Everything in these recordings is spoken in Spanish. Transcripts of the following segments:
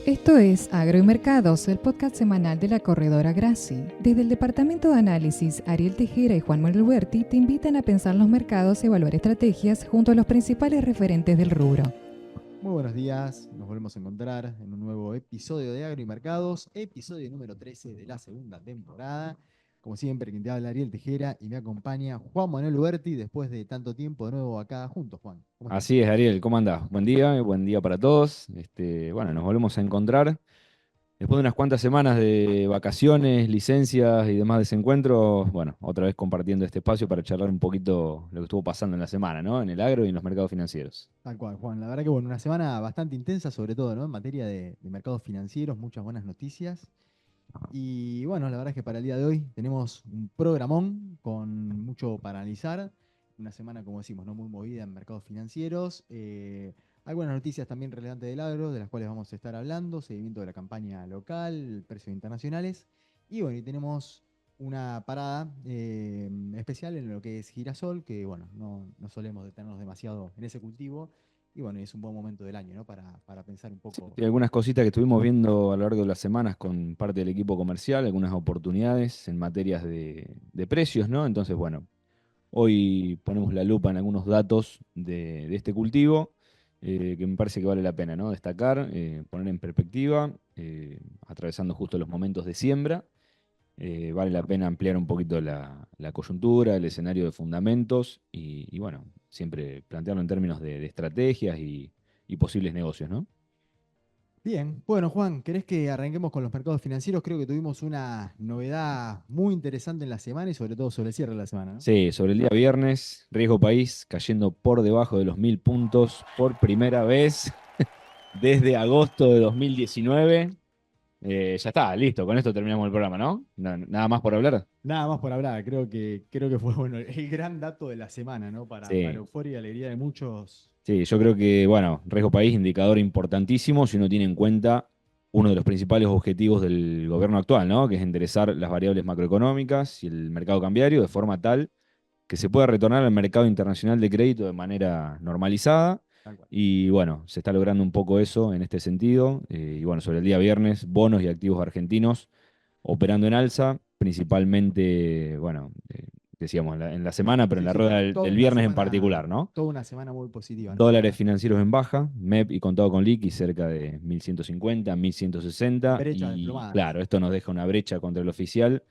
Esto es Agro y Mercados, el podcast semanal de la corredora Graci. Desde el Departamento de Análisis, Ariel Tejera y Juan Manuel Huerti te invitan a pensar los mercados y evaluar estrategias junto a los principales referentes del rubro. Muy buenos días, nos volvemos a encontrar en un nuevo episodio de Agro y Mercados, episodio número 13 de la segunda temporada. Como siempre, quien te habla Ariel Tejera y me acompaña Juan Manuel Huerti después de tanto tiempo de nuevo acá juntos. Juan, ¿cómo estás? Así es, Ariel, ¿cómo andás? Buen día para todos. Bueno, nos volvemos a encontrar. Después de unas cuantas semanas de vacaciones, licencias y demás desencuentros, bueno, otra vez compartiendo este espacio para charlar un poquito lo que estuvo pasando en la semana, ¿no? En el agro y en los mercados financieros. Tal cual, Juan. La verdad que bueno, una semana bastante intensa, sobre todo, ¿no? En materia de mercados financieros, muchas buenas noticias. Y bueno, la verdad es que para el día de hoy tenemos un programón con mucho para analizar. Una semana, como decimos, no muy movida en mercados financieros. Algunas noticias también relevantes del agro, de las cuales vamos a estar hablando. Seguimiento de la campaña local, precios internacionales. Y bueno, y tenemos una parada especial en lo que es girasol, que bueno, no solemos detenernos demasiado en ese cultivo. Y bueno, es un buen momento del año, ¿no? Para pensar un poco. Y algunas cositas que estuvimos viendo a lo largo de las semanas con parte del equipo comercial, algunas oportunidades en materias de precios, ¿no? Entonces, bueno, hoy ponemos la lupa en algunos datos de este cultivo que me parece que vale la pena, ¿no? Destacar, poner en perspectiva, atravesando justo los momentos de siembra. Vale la pena ampliar un poquito la coyuntura, el escenario de fundamentos y bueno, siempre plantearlo en términos de estrategias y posibles negocios, ¿no? Bien, bueno Juan, ¿querés que arranquemos con los mercados financieros? Creo que tuvimos una novedad muy interesante en la semana y sobre todo sobre el cierre de la semana, ¿no? Sí, sobre el día viernes, riesgo país cayendo por debajo de los 1000 puntos por primera vez desde agosto de 2019. Ya está, listo, con esto terminamos el programa, ¿no? Nada más por hablar. Nada más por hablar, creo que fue bueno, el gran dato de la semana, ¿no? Para Sí, euforia y alegría de muchos. sí, yo creo que, bueno, riesgo país, indicador importantísimo si uno tiene en cuenta uno de los principales objetivos del gobierno actual, ¿no? Que es enderezar las variables macroeconómicas y el mercado cambiario de forma tal que se pueda retornar al mercado internacional de crédito de manera normalizada. Tal cual. Y bueno, se está logrando un poco eso en este sentido. Y bueno, sobre el día viernes, bonos y activos argentinos operando en alza, principalmente, bueno, decíamos en la semana, pero en Sí, la sí, rueda del, toda del una viernes en semana, particular, ¿no? toda una semana muy positiva, ¿no? Dólares financieros en baja, MEP y contado con liqui cerca de 1150, 1160. Brechas Y desplomadas. claro, esto nos deja una brecha contra el oficial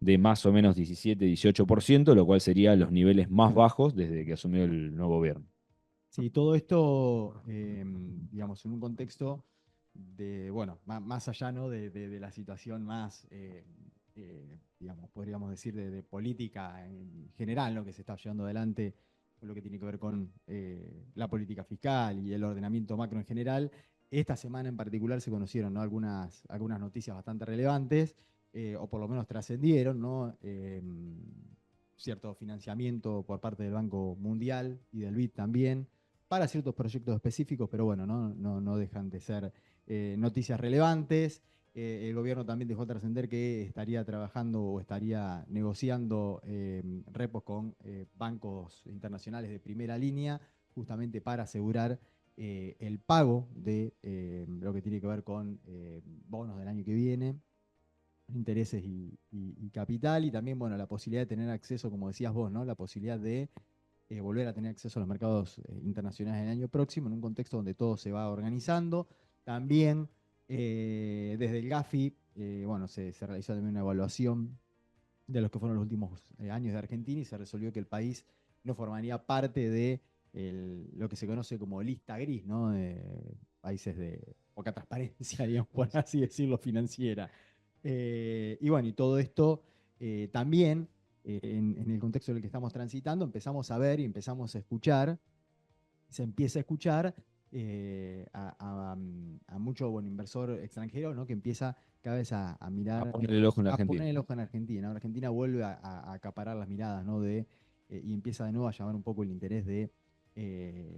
de más o menos 17-18%, lo cual sería los niveles más bajos desde que asumió el nuevo gobierno. Sí, todo esto, digamos, en un contexto de, bueno, más allá, ¿no? de la situación más, digamos, podríamos decir, de política en general, lo que se está llevando adelante, con lo que tiene que ver con la política fiscal y el ordenamiento macro en general. Esta semana en particular se conocieron, ¿no? algunas noticias bastante relevantes, o por lo menos trascendieron, ¿no? Cierto financiamiento por parte del Banco Mundial y del BID también para ciertos proyectos específicos, pero bueno, no dejan de ser noticias relevantes. El gobierno también dejó trascender que estaría trabajando o estaría negociando repos con bancos internacionales de primera línea, justamente para asegurar el pago de lo que tiene que ver con bonos del año que viene, intereses y capital, y también, bueno, la posibilidad de tener acceso, como decías vos, ¿no? La posibilidad de volver a tener acceso a los mercados internacionales en el año próximo, en un contexto donde todo se va organizando. También desde el GAFI, bueno, se realizó también una evaluación de los que fueron los últimos años de Argentina y se resolvió que el país no formaría parte de lo que se conoce como lista gris, ¿no? De países de poca transparencia, digamos, por así decirlo, financiera. Y bueno, y todo esto también en el contexto en el que estamos transitando, empezamos a ver y empezamos a escuchar, se empieza a escuchar a mucho bueno, inversor extranjero, ¿no? Que empieza cada vez a A mirar, poner el ojo en la a poner Argentina. el ojo en Argentina. Ahora Argentina vuelve a acaparar las miradas, ¿no? Y empieza de nuevo a llamar un poco el interés de eh,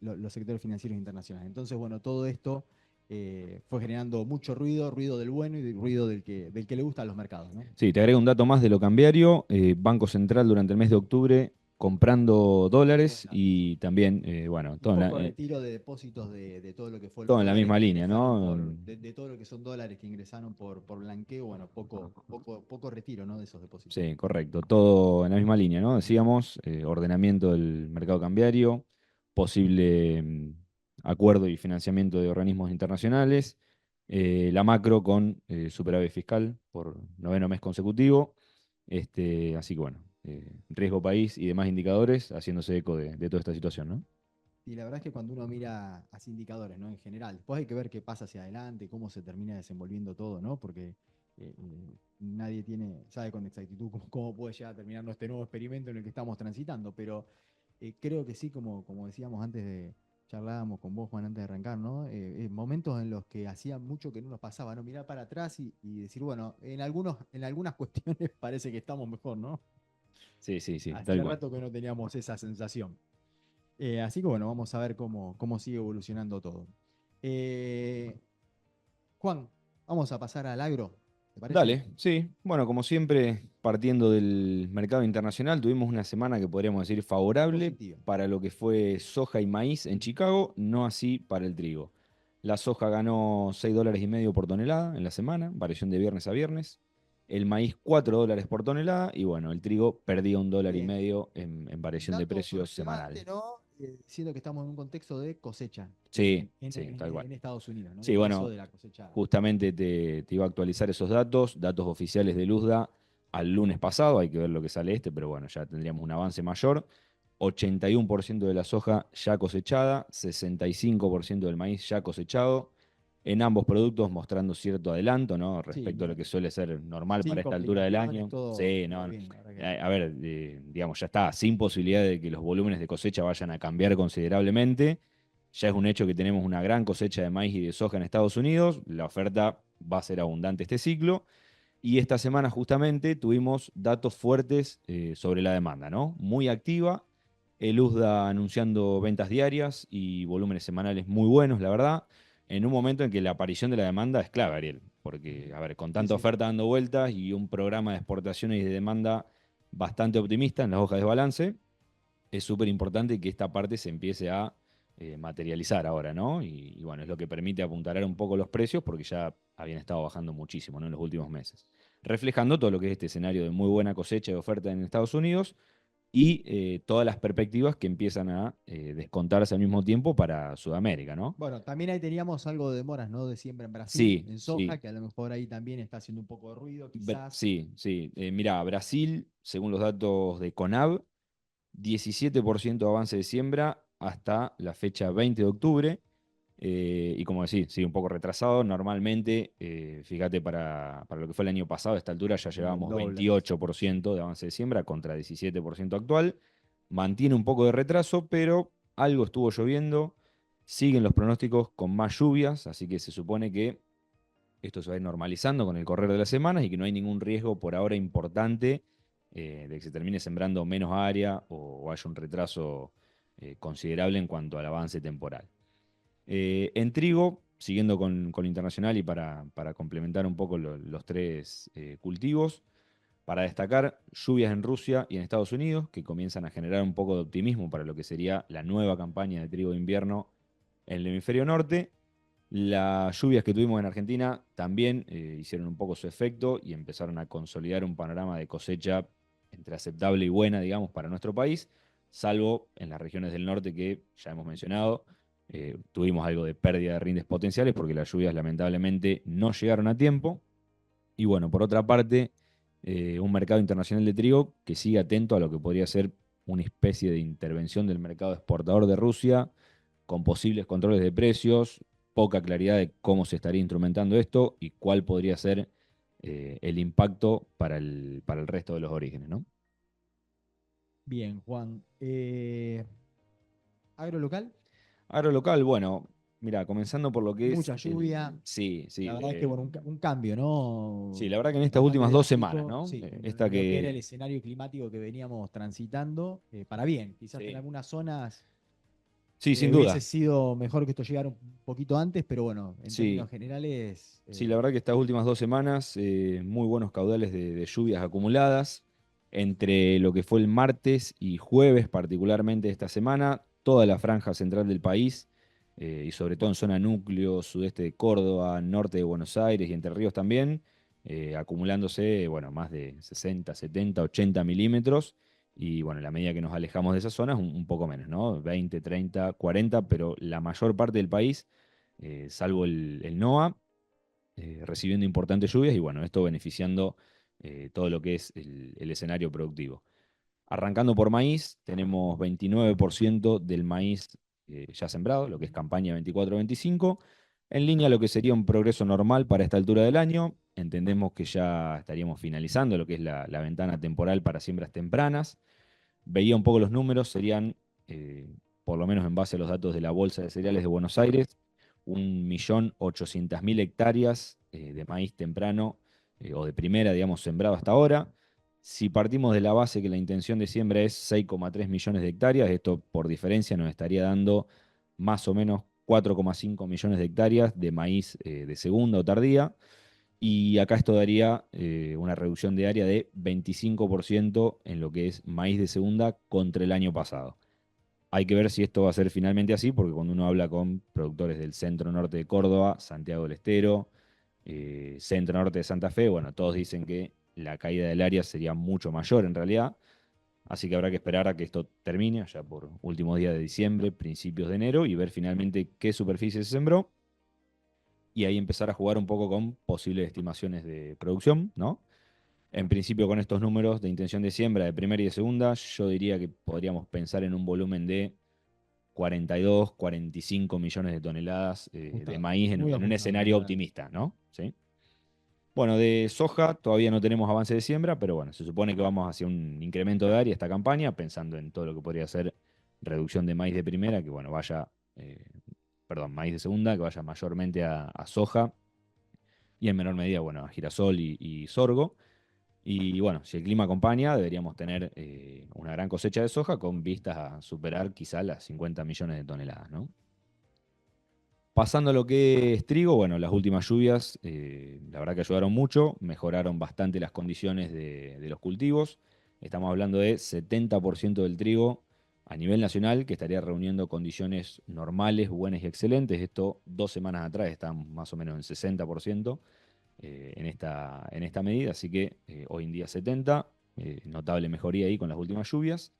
los sectores financieros internacionales. Entonces, bueno, todo esto fue generando mucho ruido, ruido del bueno y ruido del que le gusta a los mercados, ¿no? Sí, te agrego un dato más de lo cambiario. Banco Central durante el mes de octubre comprando dólares y también, bueno, Un todo en poco la, retiro de depósitos de todo lo que fue los todo en la dólares misma que línea, ingresaron ¿no? de todo lo que son dólares que ingresaron por blanqueo, bueno, poco retiro, ¿no? De esos depósitos. Sí, correcto. Todo en la misma línea, ¿no? Decíamos, ordenamiento del mercado cambiario, posible acuerdo y financiamiento de organismos internacionales, la macro con superávit fiscal por noveno mes consecutivo. Así que bueno, riesgo país y demás indicadores haciéndose eco de toda esta situación, ¿no? Y la verdad es que cuando uno mira así indicadores, ¿no? En general, después hay que ver qué pasa hacia adelante, cómo se termina desenvolviendo todo, ¿no? Porque nadie sabe con exactitud cómo puede llegar a terminar este nuevo experimento en el que estamos transitando, pero creo que sí, como decíamos antes charlábamos con vos, Juan, antes de arrancar, ¿no? Momentos en los que hacía mucho que no nos pasaba, ¿no? Mirar para atrás y decir, bueno, en algunas cuestiones parece que estamos mejor, ¿no? Sí, sí, sí, tal Hacía cual. rato que no teníamos esa sensación. Así que bueno, vamos a ver cómo sigue evolucionando todo. Eh, Juan, vamos a pasar al agro, ¿te parece? Dale, sí. Bueno, como siempre, partiendo del mercado internacional, tuvimos una semana que podríamos decir favorable Positiva. para lo que fue soja y maíz en Chicago, no así para el trigo. La soja ganó 6,5 dólares por tonelada en la semana, variación de viernes a viernes. El maíz 4 dólares por tonelada y bueno, el trigo perdía 1,5 dólares en variación de Dato precios relevante, semanal. ¿no? Siendo que estamos en un contexto de cosecha Sí, sí, tal cual. en Estados Unidos, ¿no? Sí, El peso bueno, de la cosecha. justamente te iba a actualizar esos datos oficiales de Luzda al lunes pasado, hay que ver lo que sale pero bueno, ya tendríamos un avance mayor. 81% de la soja ya cosechada, 65% del maíz ya cosechado, en ambos productos mostrando cierto adelanto, ¿no? Sí, Respecto a lo que suele ser normal sin para esta altura del complicaciones, año. Sí, todo no, bien, la verdad que. a ver, digamos, ya está, sin posibilidad de que los volúmenes de cosecha vayan a cambiar considerablemente. Ya es un hecho que tenemos una gran cosecha de maíz y de soja en Estados Unidos. La oferta va a ser abundante este ciclo. Y esta semana justamente tuvimos datos fuertes sobre la demanda, ¿no? Muy activa. El USDA anunciando ventas diarias y volúmenes semanales muy buenos, la verdad. En un momento en que la aparición de la demanda es clave, Ariel. Porque, a ver, con Sí, tanta sí. oferta dando vueltas y un programa de exportaciones y de demanda bastante optimista en las hojas de balance, es súper importante que esta parte se empiece a materializar ahora, ¿no? Y bueno, es lo que permite apuntalar un poco los precios porque ya habían estado bajando muchísimo, ¿no? En los últimos meses. Reflejando todo lo que es este escenario de muy buena cosecha de oferta en Estados Unidos y todas las perspectivas que empiezan a descontarse al mismo tiempo para Sudamérica, ¿no? Bueno, también ahí teníamos algo de demoras, ¿no? De siembra en Brasil, Sí, en sí. soja, que a lo mejor ahí también está haciendo un poco de ruido, quizás. Sí, sí. Mirá, Brasil, según los datos de CONAB, 17% de avance de siembra hasta la fecha 20 de octubre. Y como decís, sí, un poco retrasado. Normalmente, fíjate, para lo que fue el año pasado, a esta altura ya El llevábamos doble. 28% de avance de siembra contra 17% actual. Mantiene un poco de retraso, pero algo estuvo lloviendo. Siguen los pronósticos con más lluvias, así que se supone que esto se va a ir normalizando con el correr de las semanas y que no hay ningún riesgo por ahora importante de que se termine sembrando menos área o haya un retraso considerable en cuanto al avance temporal. En trigo, siguiendo con lo internacional y para complementar un poco los tres cultivos, para destacar lluvias en Rusia y en Estados Unidos, que comienzan a generar un poco de optimismo para lo que sería la nueva campaña de trigo de invierno en el hemisferio norte. Las lluvias que tuvimos en Argentina también hicieron un poco su efecto y empezaron a consolidar un panorama de cosecha entre aceptable y buena, digamos, para nuestro país, salvo en las regiones del norte que ya hemos mencionado, tuvimos algo de pérdida de rindes potenciales porque las lluvias lamentablemente no llegaron a tiempo. Y bueno, por otra parte, un mercado internacional de trigo que sigue atento a lo que podría ser una especie de intervención del mercado exportador de Rusia, con posibles controles de precios, poca claridad de cómo se estaría instrumentando esto y cuál podría ser el impacto para el resto de los orígenes, ¿no? Bien, Juan. Agro local, Agrolocal, bueno, mira, comenzando por lo que es mucha lluvia. sí, sí, La verdad es que, bueno, un cambio, sí, ¿no? la verdad que en estas Bastante últimas 2 semanas, drástico, ¿no? sí, Esta en lo que era el que, escenario climático que veníamos transitando, para bien. Quizás en sí, algunas zonas sí, sin hubiese duda, sido mejor que esto llegara un poquito antes, pero bueno, en sí. términos generales, Sí, la verdad que estas últimas 2 semanas, muy buenos caudales de lluvias acumuladas. Entre lo que fue el martes y jueves, particularmente esta semana, toda la franja central del país, y sobre todo en zona núcleo, sudeste de Córdoba, norte de Buenos Aires y Entre Ríos también, acumulándose, bueno, más de 60, 70, 80 milímetros. Y bueno, en la medida que nos alejamos de esas zonas, un poco menos, ¿no? 20, 30, 40, pero la mayor parte del país, salvo el NOA, recibiendo importantes lluvias y bueno, esto beneficiando todo lo que es el escenario productivo. Arrancando por maíz, tenemos 29% del maíz ya sembrado, lo que es campaña 24-25, en línea a lo que sería un progreso normal para esta altura del año. Entendemos que ya estaríamos finalizando lo que es la ventana temporal para siembras tempranas. Veía un poco los números, serían, por lo menos en base a los datos de la Bolsa de Cereales de Buenos Aires, 1.800.000 hectáreas de maíz temprano o de primera, digamos, sembrado hasta ahora. Si partimos de la base que la intención de siembra es 6,3 millones de hectáreas, esto por diferencia nos estaría dando más o menos 4,5 millones de hectáreas de maíz de segunda o tardía. Y acá esto daría una reducción de área de 25% en lo que es maíz de segunda contra el año pasado. Hay que ver si esto va a ser finalmente así, porque cuando uno habla con productores del centro norte de Córdoba, Santiago del Estero, centro norte de Santa Fe, bueno, todos dicen que la caída del área sería mucho mayor en realidad. Así que habrá que esperar a que esto termine, ya por últimos días de diciembre, principios de enero, y ver finalmente qué superficie se sembró. Y ahí empezar a jugar un poco con posibles estimaciones de producción, ¿no? En principio, con estos números de intención de siembra de primera y de segunda, yo diría que podríamos pensar en un volumen de 42, 45 millones de toneladas de maíz muy en un ajustado, escenario claro. optimista, ¿no? ¿Sí? Bueno, de soja todavía no tenemos avance de siembra, pero bueno, se supone que vamos hacia un incremento de área esta campaña, pensando en todo lo que podría ser reducción de maíz de primera, que bueno, vaya, perdón, maíz de segunda, que vaya mayormente a soja y en menor medida, bueno, a girasol y sorgo. Y bueno, si el clima acompaña, deberíamos tener una gran cosecha de soja con vistas a superar quizá las 50 millones de toneladas, ¿no? Pasando a lo que es trigo, bueno, las últimas lluvias, la verdad que ayudaron mucho, mejoraron bastante las condiciones de los cultivos. Estamos hablando de 70% del trigo a nivel nacional que estaría reuniendo condiciones normales, buenas y excelentes. Esto 2 semanas atrás estábamos más o menos en 60% en esta medida, así que hoy en día 70, notable mejoría ahí con las últimas lluvias.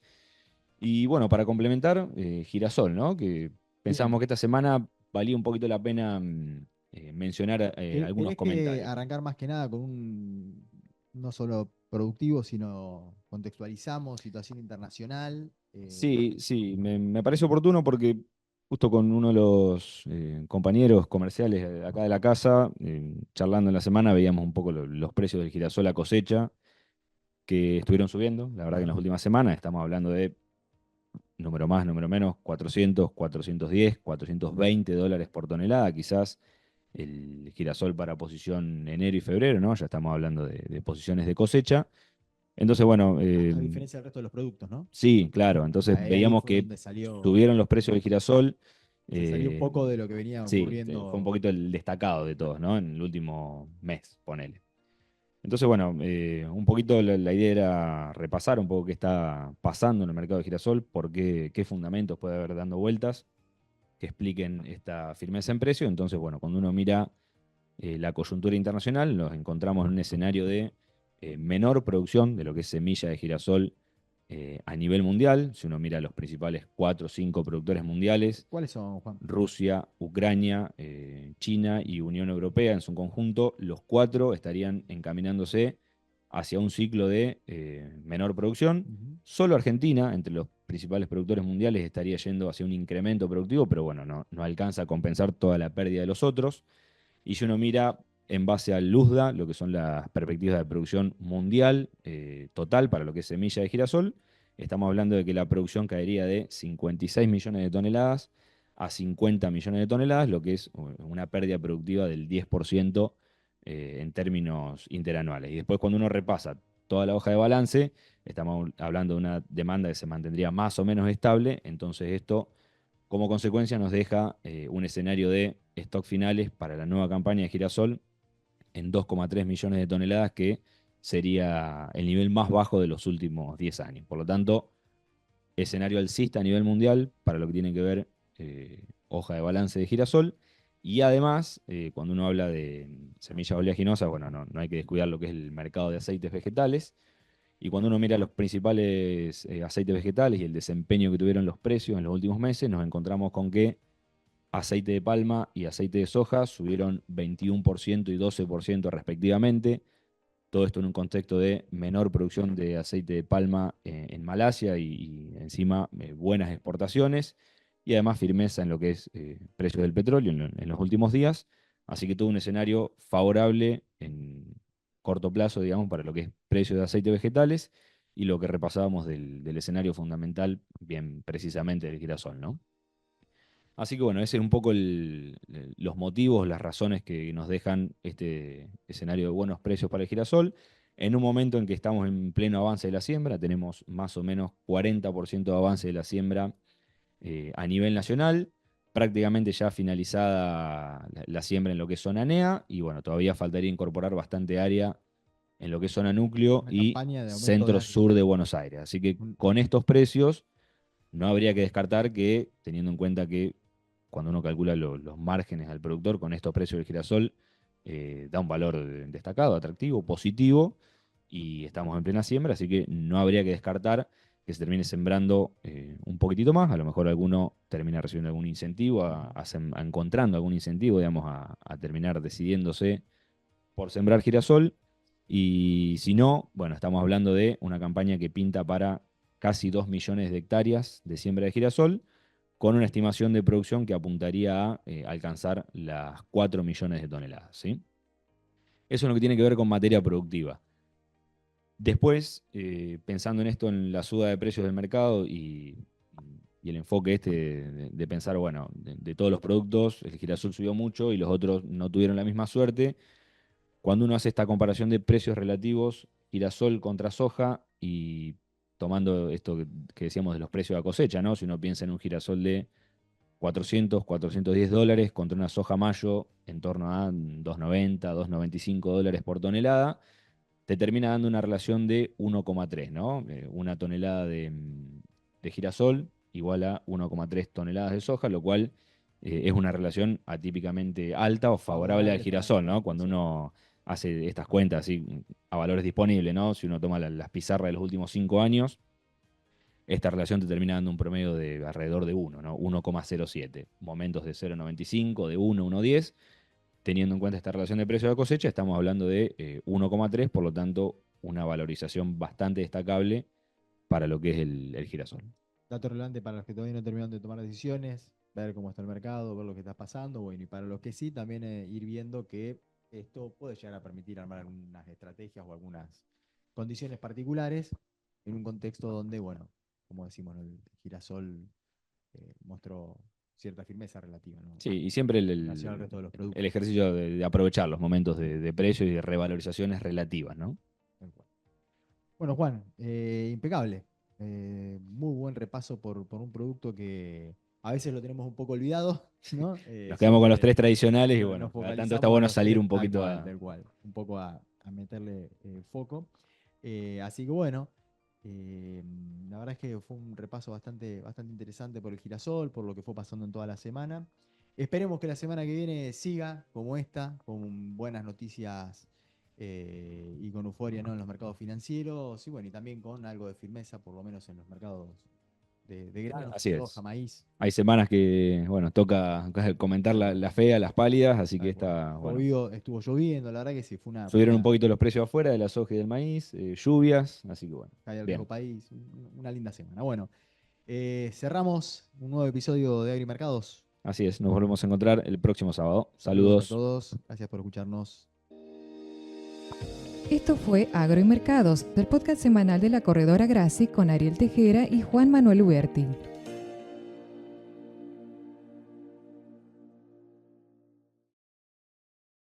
Y bueno, para complementar, girasol, ¿no? Que Bien. pensábamos que esta semana valía un poquito la pena mencionar algunos ¿Querés que comentarios. arrancar más que nada con no solo productivo, sino contextualizamos situación internacional? Sí, sí, me parece oportuno porque justo con uno de los compañeros comerciales de acá de la casa, charlando en la semana, veíamos un poco los precios del girasol a cosecha que estuvieron subiendo. La verdad que en las últimas semanas estamos hablando de número más, número menos, 400, 410, 420 dólares por tonelada, quizás el girasol para posición enero y febrero, ¿no? Ya estamos hablando de posiciones de cosecha. Entonces, bueno, A diferencia del resto de los productos, ¿no? sí, claro, entonces Ahí veíamos fue que donde salió, subieron los precios del girasol. se salió un eh, poco de lo que venía sí, fue un ocurriendo. poquito el destacado de todos, ¿no? En el último mes, ponele. Entonces, bueno, un poquito la idea era repasar un poco qué está pasando en el mercado de girasol, qué fundamentos puede haber dando vueltas que expliquen esta firmeza en precio. Entonces, bueno, cuando uno mira la coyuntura internacional, nos encontramos en un escenario de menor producción de lo que es semilla de girasol a nivel mundial. Si uno mira los principales 4 o 5 productores mundiales, ¿Cuáles son, Juan? Rusia, Ucrania, China y Unión Europea en su conjunto, los 4 estarían encaminándose hacia un ciclo de menor producción. Ujú. Solo Argentina, entre los principales productores mundiales, estaría yendo hacia un incremento productivo, pero bueno, no alcanza a compensar toda la pérdida de los otros. Y si uno mira en base al LUSDA, lo que son las perspectivas de producción mundial total para lo que es semilla de girasol, estamos hablando de que la producción caería de 56 millones de toneladas a 50 millones de toneladas, lo que es una pérdida productiva del 10% en términos interanuales. Y después cuando uno repasa toda la hoja de balance, estamos hablando de una demanda que se mantendría más o menos estable, entonces esto como consecuencia nos deja un escenario de stock finales para la nueva campaña de girasol en 2,3 millones de toneladas que sería el nivel más bajo de los últimos 10 años. Por lo tanto, escenario alcista a nivel mundial para lo que tiene que ver hoja de balance de girasol. Y además, cuando uno habla de semillas oleaginosas, bueno, no hay que descuidar lo que es el mercado de aceites vegetales. Y cuando uno mira los principales aceites vegetales y el desempeño que tuvieron los precios en los últimos meses, nos encontramos con que aceite de palma y aceite de soja subieron 21% y 12% respectivamente. Todo esto en un contexto de menor producción de aceite de palma en Malasia y encima buenas exportaciones y además firmeza en lo que es precios del petróleo en los últimos días. Así que todo un escenario favorable en corto plazo, digamos, para lo que es precios de aceites vegetales y lo que repasábamos del escenario fundamental, bien precisamente del girasol, ¿no? Así que bueno, ese es un poco los motivos, las razones que nos dejan este escenario de buenos precios para el girasol. En un momento en que estamos en pleno avance de la siembra, tenemos más o menos 40% de avance de la siembra a nivel nacional, prácticamente ya finalizada la siembra en lo que es zona NEA, y bueno, todavía faltaría incorporar bastante área en lo que es zona núcleo Una y campaña de aumento de centro-sur de Buenos Aires. Así que con estos precios no habría que descartar que, teniendo en cuenta que cuando uno calcula los márgenes al productor con estos precios del girasol, da un valor destacado, atractivo, positivo, y estamos en plena siembra, así que no habría que descartar que se termine sembrando un poquitito más, a lo mejor alguno termina recibiendo algún incentivo, encontrando algún incentivo, digamos, a terminar decidiéndose por sembrar girasol, y si no, bueno, estamos hablando de una campaña que pinta para casi 2 millones de hectáreas de siembra de girasol, con una estimación de producción que apuntaría a alcanzar las 4 millones de toneladas, ¿sí? Eso es lo que tiene que ver con materia productiva. Después, pensando en esto, en la suba de precios del mercado y el enfoque este de pensar, bueno, de todos los productos, el girasol subió mucho y los otros no tuvieron la misma suerte. Cuando uno hace esta comparación de precios relativos, girasol contra soja, y tomando esto que decíamos de los precios a cosecha, ¿no? Si uno piensa en un girasol de 410 dólares contra una soja mayo en torno a 290, 295 dólares por tonelada, te termina dando una relación de 1,3, ¿no? Una tonelada de girasol igual a 1,3 toneladas de soja, lo cual es una relación atípicamente alta o favorable al girasol, ¿no? Cuando uno hace estas cuentas así a valores disponibles, ¿no? Si uno toma las pizarras de los últimos 5 años, esta relación te termina dando un promedio de alrededor de 1, ¿no? 1,07. Momentos de 0,95, de 1, 1,10. Teniendo en cuenta esta relación de precio de cosecha, estamos hablando de 1,3, por lo tanto, una valorización bastante destacable para lo que es el girasol. Dato relevante para los que todavía no terminaron de tomar decisiones, ver cómo está el mercado, ver lo que está pasando, bueno, y para los que sí, también ir viendo que esto puede llegar a permitir armar algunas estrategias o algunas condiciones particulares en un contexto donde, bueno, como decimos, ¿no? El girasol mostró cierta firmeza relativa, ¿no? Sí, y siempre En relación al resto de los productos. el ejercicio de aprovechar los momentos de precio y de revalorizaciones relativas, ¿no? Bueno, Juan, impecable. Muy buen repaso por un producto que a veces lo tenemos un poco olvidado, ¿no? Nos quedamos con los siempre tres tradicionales y nos bueno, cada tanto focalizamos está en bueno los salir tres, un poquito a... tal cual, un poco a meterle foco. Así que bueno, la verdad es que fue un repaso bastante interesante por el girasol, por lo que fue pasando en toda la semana. Esperemos que la semana que viene siga como esta, con buenas noticias y con euforia, ¿no? En los mercados financieros y bueno, y también con algo de firmeza, por lo menos en los mercados de granos, Así es. soja, maíz. Hay semanas que, bueno, toca comentar las feas, las pálidas, así que esta, bueno, Estuvo lloviendo, la verdad que sí, subieron un poquito los precios afuera de la soja y del maíz, lluvias, así que bueno. cae al Bien. viejo país, una linda semana. Bueno, cerramos un nuevo episodio de Agrimercados. Así es, nos volvemos a encontrar el próximo sábado. Saludos Saludos. a todos, gracias por escucharnos. Esto fue Agro y Mercados, del podcast semanal de la corredora Graci con Ariel Tejera y Juan Manuel Huberti.